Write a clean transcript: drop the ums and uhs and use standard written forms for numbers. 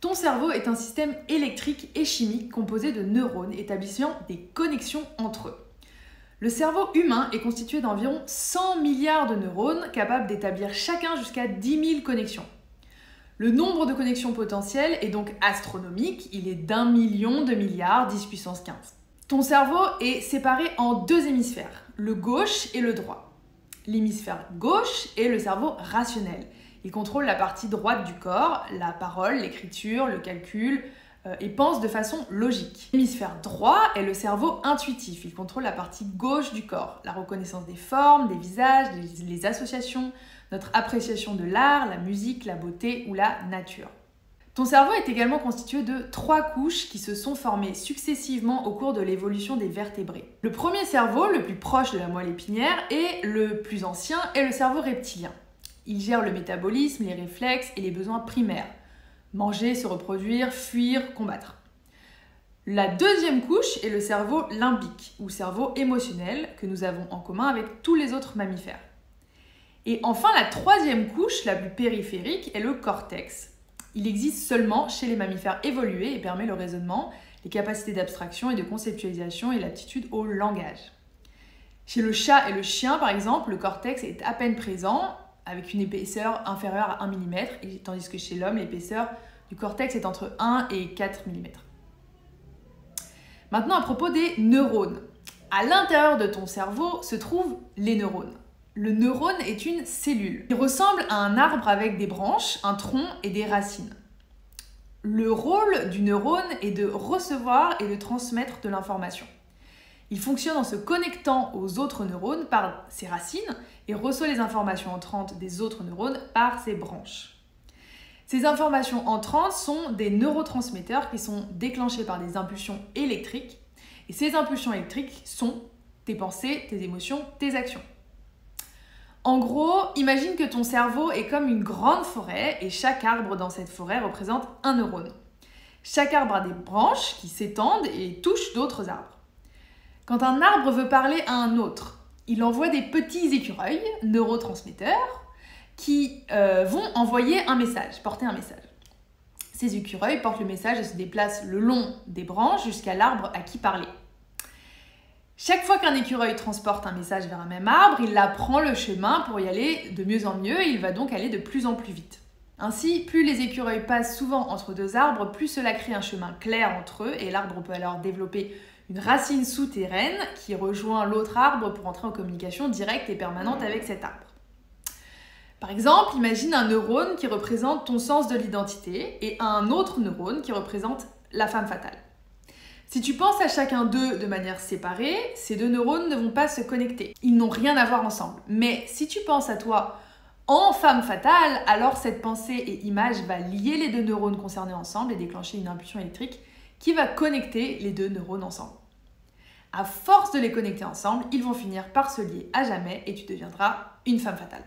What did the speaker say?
Ton cerveau est un système électrique et chimique composé de neurones établissant des connexions entre eux. Le cerveau humain est constitué d'environ 100 milliards de neurones capables d'établir chacun jusqu'à 10 000 connexions. Le nombre de connexions potentielles est donc astronomique, il est d'1 million de milliards 10 puissance 15. Ton cerveau est séparé en deux hémisphères, le gauche et le droit. L'hémisphère gauche est le cerveau rationnel. Il contrôle la partie droite du corps, la parole, l'écriture, le calcul, et pense de façon logique. L'hémisphère droit est le cerveau intuitif. Il contrôle la partie gauche du corps, la reconnaissance des formes, des visages, les associations, notre appréciation de l'art, la musique, la beauté ou la nature. Ton cerveau est également constitué de 3 couches qui se sont formées successivement au cours de l'évolution des vertébrés. Le premier cerveau, le plus proche de la moelle épinière et le plus ancien, est le cerveau reptilien. Il gère le métabolisme, les réflexes et les besoins primaires. Manger, se reproduire, fuir, combattre. La deuxième couche est le cerveau limbique, ou cerveau émotionnel, que nous avons en commun avec tous les autres mammifères. Et enfin, la troisième couche, la plus périphérique, est le cortex. Il existe seulement chez les mammifères évolués et permet le raisonnement, les capacités d'abstraction et de conceptualisation et l'aptitude au langage. Chez le chat et le chien, par exemple, le cortex est à peine présent, avec une épaisseur inférieure à 1 mm, tandis que chez l'homme, l'épaisseur du cortex est entre 1 et 4 mm. Maintenant, à propos des neurones. À l'intérieur de ton cerveau se trouvent les neurones. Le neurone est une cellule. Il ressemble à un arbre avec des branches, un tronc et des racines. Le rôle du neurone est de recevoir et de transmettre de l'information. Il fonctionne en se connectant aux autres neurones par ses racines et reçoit les informations entrantes des autres neurones par ses branches. Ces informations entrantes sont des neurotransmetteurs qui sont déclenchés par des impulsions électriques. Et ces impulsions électriques sont tes pensées, tes émotions, tes actions. En gros, imagine que ton cerveau est comme une grande forêt et chaque arbre dans cette forêt représente un neurone. Chaque arbre a des branches qui s'étendent et touchent d'autres arbres. Quand un arbre veut parler à un autre, il envoie des petits écureuils, neurotransmetteurs, qui vont envoyer un message, porter un message. Ces écureuils portent le message et se déplacent le long des branches jusqu'à l'arbre à qui parler. Chaque fois qu'un écureuil transporte un message vers un même arbre, il apprend le chemin pour y aller de mieux en mieux et il va donc aller de plus en plus vite. Ainsi, plus les écureuils passent souvent entre deux arbres, plus cela crée un chemin clair entre eux et l'arbre peut alors développer une racine souterraine qui rejoint l'autre arbre pour entrer en communication directe et permanente avec cet arbre. Par exemple, imagine un neurone qui représente ton sens de l'identité et un autre neurone qui représente la femme fatale. Si tu penses à chacun d'eux de manière séparée, ces deux neurones ne vont pas se connecter. Ils n'ont rien à voir ensemble. Mais si tu penses à toi en femme fatale, alors cette pensée et image va lier les deux neurones concernés ensemble et déclencher une impulsion électrique qui va connecter les deux neurones ensemble. À force de les connecter ensemble, ils vont finir par se lier à jamais et tu deviendras une femme fatale.